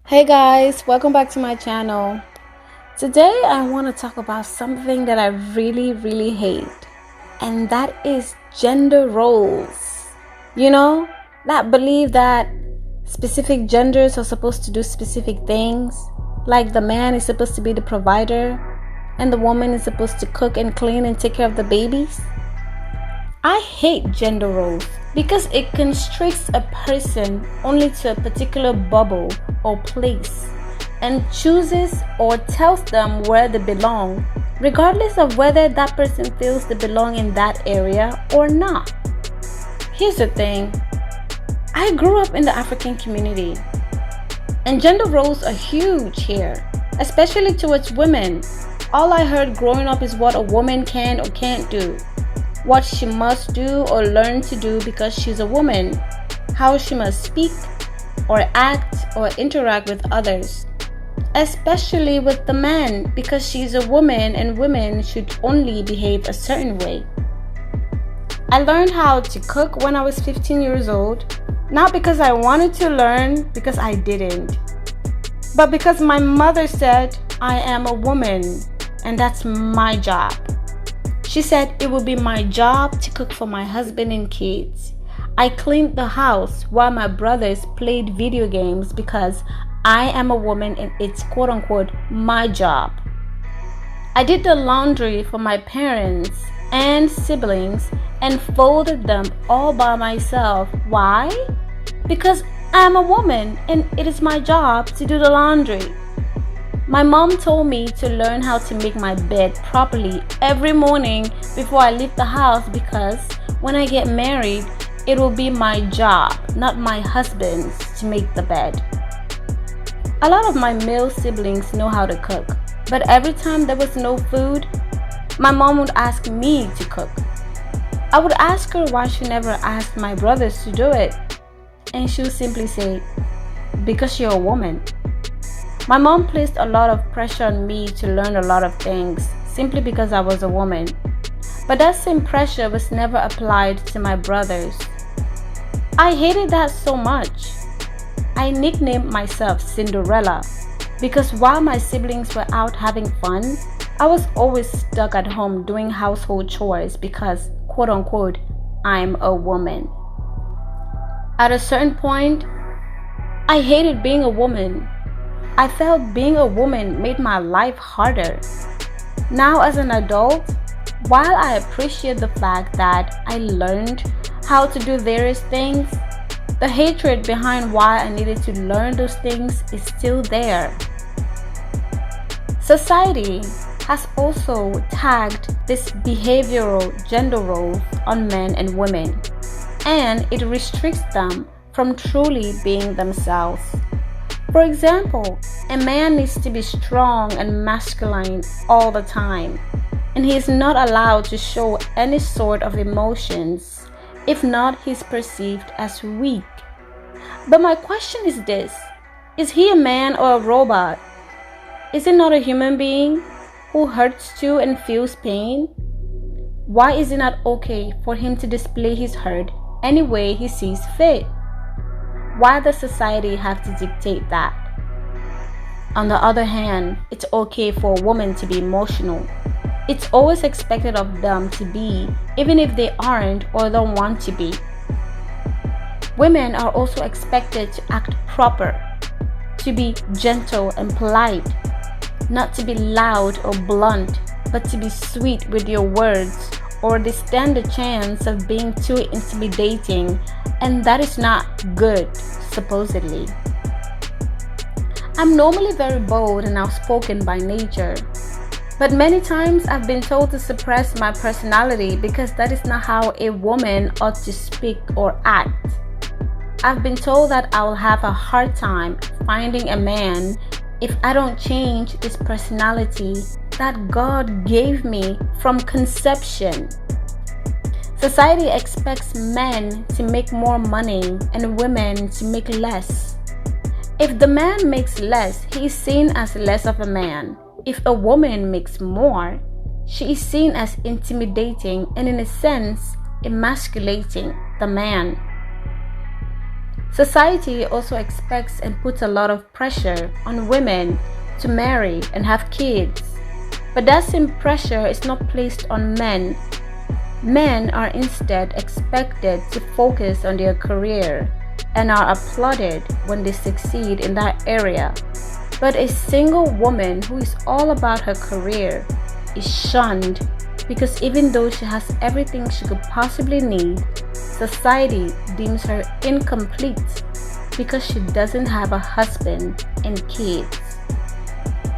Hey guys, welcome back to my channel. Today I want to talk about something that I really hate, and that is gender roles. That belief that specific genders are supposed to do specific things, like the man is supposed to be the provider and the woman is supposed to cook and clean and take care of the babies. I hate gender roles because it constricts a person only to a particular bubble or place and chooses or tells them where they belong, regardless of whether that person feels they belong in that area or not. Here's the thing. I grew up in the African community, and gender roles are huge here, especially towards women. All I heard growing up is what a woman can or can't do, what she must do or learn to do because she's a woman, how she must speak or act or interact with others, especially with the man, because she's a woman and women should only behave a certain way. I learned how to cook when I was 15 years old, not because I wanted to learn, because I didn't, but because my mother said I am a woman and that's my job. She said it would be my job to cook for my husband and kids. I cleaned the house while my brothers played video games because I am a woman and it's quote unquote my job. I did the laundry for my parents and siblings and folded them all by myself. Why? Because I'm a woman and it is my job to do the laundry. My mom told me to learn how to make my bed properly every morning before I leave the house, because when I get married, it will be my job, not my husband's, to make the bed. A lot of my male siblings know how to cook, but every time there was no food, my mom would ask me to cook. I would ask her why she never asked my brothers to do it, and she would simply say, "Because you're a woman." My mom placed a lot of pressure on me to learn a lot of things simply because I was a woman. But that same pressure was never applied to my brothers. I hated that so much. I nicknamed myself Cinderella because while my siblings were out having fun, I was always stuck at home doing household chores because, quote unquote, I'm a woman. At a certain point, I hated being a woman. I felt being a woman made my life harder. Now as an adult, while I appreciate the fact that I learned how to do various things, the hatred behind why I needed to learn those things is still there. Society has also tagged this behavioral gender role on men and women, and it restricts them from truly being themselves. For example, a man needs to be strong and masculine all the time, and he is not allowed to show any sort of emotions. If not, he is perceived as weak. But my question is this: is he a man or a robot? Is he not a human being who hurts too and feels pain? Why is it not okay for him to display his hurt any way he sees fit? Why does society have to dictate that? On the other hand, it's okay for a woman to be emotional. It's always expected of them to be, even if they aren't or don't want to be. Women are also expected to act proper, to be gentle and polite, not to be loud or blunt, but to be sweet with your words, or they stand a chance of being too intimidating, and that is not good, supposedly. I'm normally very bold and outspoken by nature, but many times I've been told to suppress my personality because that is not how a woman ought to speak or act. I've been told that I will have a hard time finding a man if I don't change this personality that God gave me from conception. Society expects men to make more money and women to make less. If the man makes less, he is seen as less of a man. If a woman makes more, she is seen as intimidating and, in a sense, emasculating the man. Society also expects and puts a lot of pressure on women to marry and have kids. But that same pressure is not placed on men. Men are instead expected to focus on their career and are applauded when they succeed in that area. But a single woman who is all about her career is shunned because even though she has everything she could possibly need, society deems her incomplete because she doesn't have a husband and kids.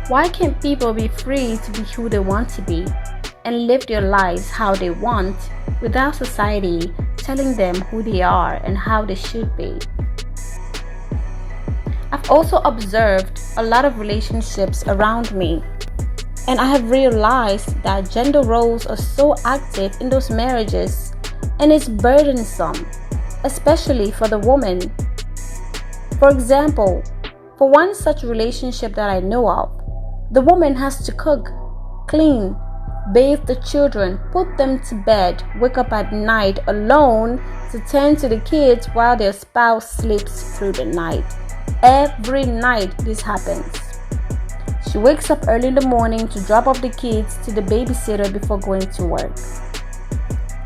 Why can't people be free to be who they want to be and live their lives how they want without society telling them who they are and how they should be? I've also observed a lot of relationships around me, and I have realized that gender roles are so active in those marriages, and it's burdensome, especially for the woman. For example, for one such relationship that I know of, the woman has to cook, clean, bathe the children, put them to bed, wake up at night alone to tend to the kids while their spouse sleeps through the night. Every night this happens. She wakes up early in the morning to drop off the kids to the babysitter before going to work.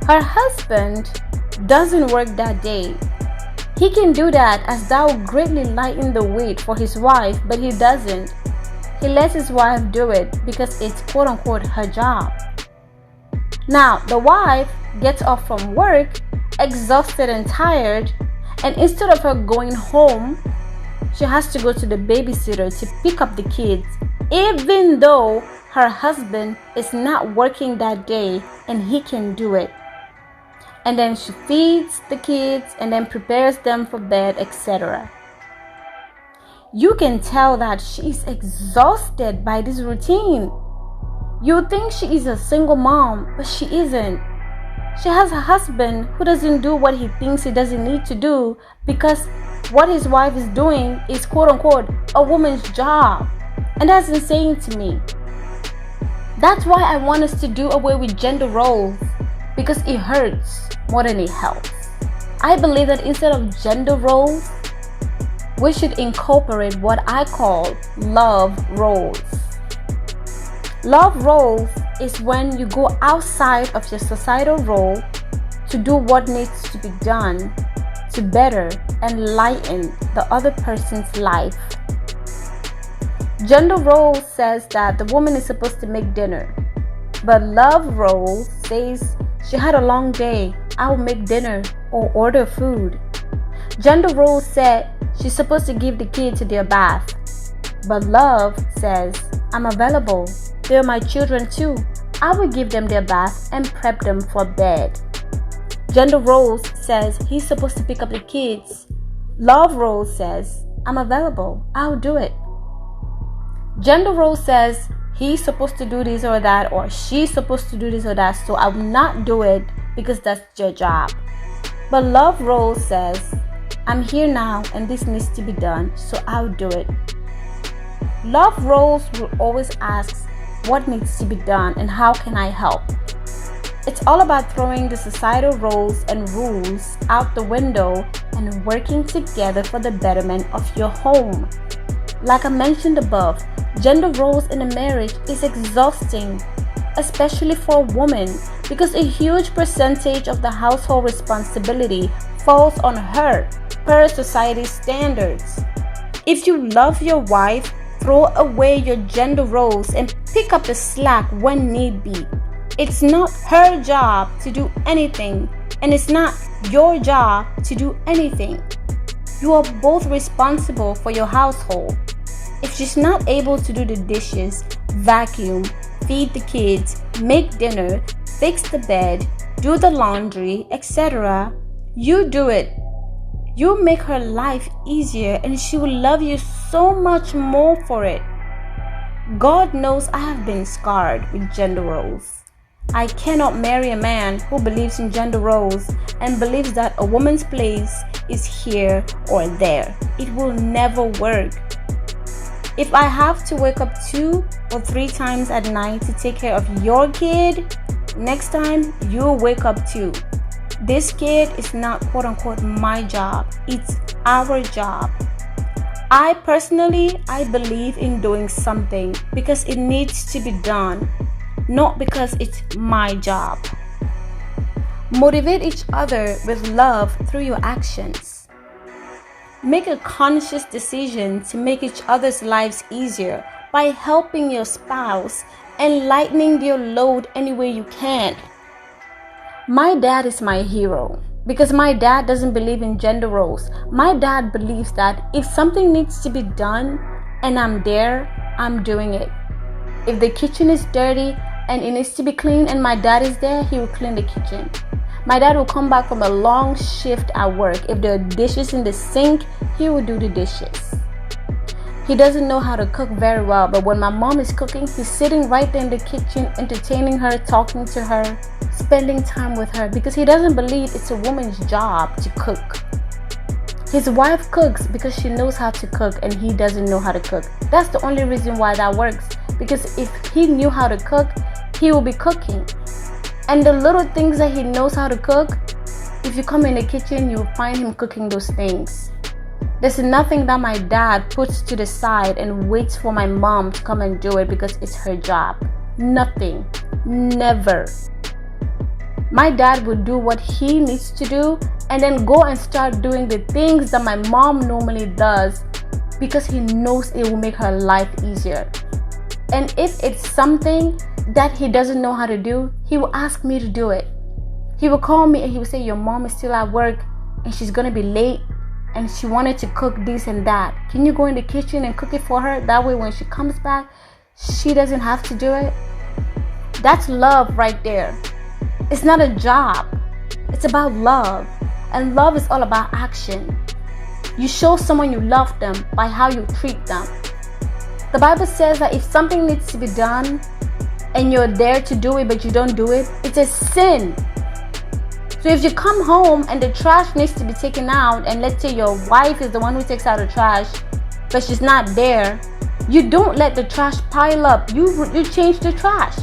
Her husband doesn't work that day. He can do that as that would greatly lighten the weight for his wife, but he doesn't. He lets his wife do it because it's quote unquote her job. Now, the wife gets off from work, exhausted and tired, and instead of her going home, she has to go to the babysitter to pick up the kids, even though her husband is not working that day and he can do it. And then she feeds the kids and then prepares them for bed, etc. You can tell that she is exhausted by this routine. You think she is a single mom, but she isn't. She has a husband who doesn't do what he thinks he doesn't need to do because what his wife is doing is quote unquote a woman's job. And that's insane to me. That's why I want us to do away with gender roles, because it hurts more than it helps. I believe that instead of gender roles, we should incorporate what I call love roles. Love roles is when you go outside of your societal role to do what needs to be done to better and lighten the other person's life. Gender role says that the woman is supposed to make dinner, but love role says she had a long day, I will make dinner or order food. Gender role said she's supposed to give the kid to their bath, but love says I'm available. They're my children too. I will give them their bath and prep them for bed. Gender roles says he's supposed to pick up the kids. Love role says I'm available. I'll do it. Gender role says he's supposed to do this or that, or she's supposed to do this or that, so I will not do it because that's your job. But love role says I'm here now and this needs to be done, so I'll do it. Love roles will always ask what needs to be done and how can I help. It's all about throwing the societal roles and rules out the window and working together for the betterment of your home. Like I mentioned above, gender roles in a marriage is exhausting, especially for a woman, because a huge percentage of the household responsibility falls on her per society's standards. If you love your wife, throw away your gender roles and pick up the slack when need be. It's not her job to do anything, and it's not your job to do anything. You are both responsible for your household. If she's not able to do the dishes, vacuum, feed the kids, make dinner, fix the bed, do the laundry, etc., you do it. You make her life easier and she will love you so much more for it. God knows I have been scarred with gender roles. I cannot marry a man who believes in gender roles and believes that a woman's place is here or there. It will never work. If I have to wake up 2 or 3 times at night to take care of your kid, next time you'll wake up too. This kid is not quote unquote my job. It's our job. I believe in doing something because it needs to be done, not because it's my job. Motivate each other with love through your actions. Make a conscious decision to make each other's lives easier by helping your spouse and lightening your load any way you can. My dad is my hero because my dad doesn't believe in gender roles. My dad believes that if something needs to be done and I'm there, I'm doing it. If the kitchen is dirty and it needs to be cleaned and my dad is there, he will clean the kitchen. My dad will come back from a long shift at work. If there are dishes in the sink, he will do the dishes. He doesn't know how to cook very well, but when my mom is cooking, he's sitting right there in the kitchen, entertaining her, talking to her, spending time with her, because he doesn't believe it's a woman's job to cook. His wife cooks because she knows how to cook and he doesn't know how to cook. That's the only reason why that works, because if he knew how to cook, he will be cooking. And the little things that he knows how to cook, if you come in the kitchen, you'll find him cooking those things. There's nothing that my dad puts to the side and waits for my mom to come and do it because it's her job. Nothing. Never. My dad will do what he needs to do and then go and start doing the things that my mom normally does because he knows it will make her life easier. And if it's something that he doesn't know how to do, he will ask me to do it. He will call me and he will say, your mom is still at work and she's gonna be late and she wanted to cook this and that. Can you go in the kitchen and cook it for her? That way when she comes back, she doesn't have to do it. That's love right there. It's not a job. It's about love. And love is all about action. You show someone you love them by how you treat them. The Bible says that if something needs to be done and you're there to do it but you don't do it, it's a sin. So if you come home and the trash needs to be taken out, and let's say your wife is the one who takes out the trash but she's not there, you don't let the trash pile up. You change the trash.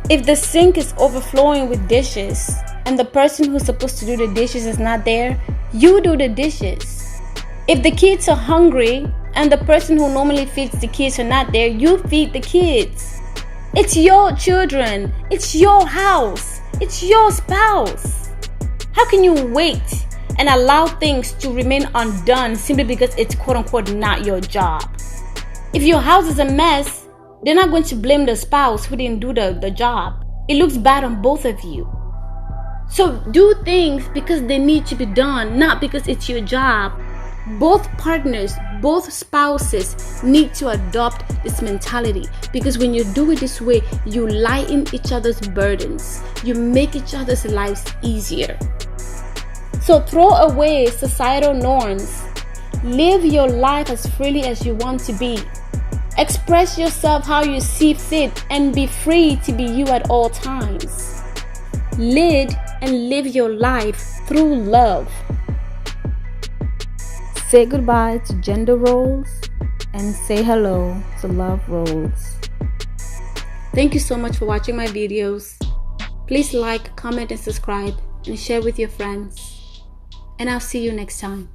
If the sink is overflowing with dishes and the person who's supposed to do the dishes is not there, you do the dishes. If the kids are hungry and the person who normally feeds the kids are not there, you feed the kids. It's your children. It's your house. It's your spouse. How can you wait and allow things to remain undone simply because it's quote unquote not your job? If your house is a mess, they're not going to blame the spouse who didn't do the job. It looks bad on both of you. So do things because they need to be done, not because it's your job. Both partners, both spouses need to adopt this mentality, because when you do it this way, you lighten each other's burdens. You make each other's lives easier. So throw away societal norms. Live your life as freely as you want to be. Express yourself how you see fit and be free to be you at all times. Lead and live your life through love. Say goodbye to gender roles and say hello to love roles. Thank you so much for watching my videos. Please like, comment, and subscribe, and share with your friends. And I'll see you next time.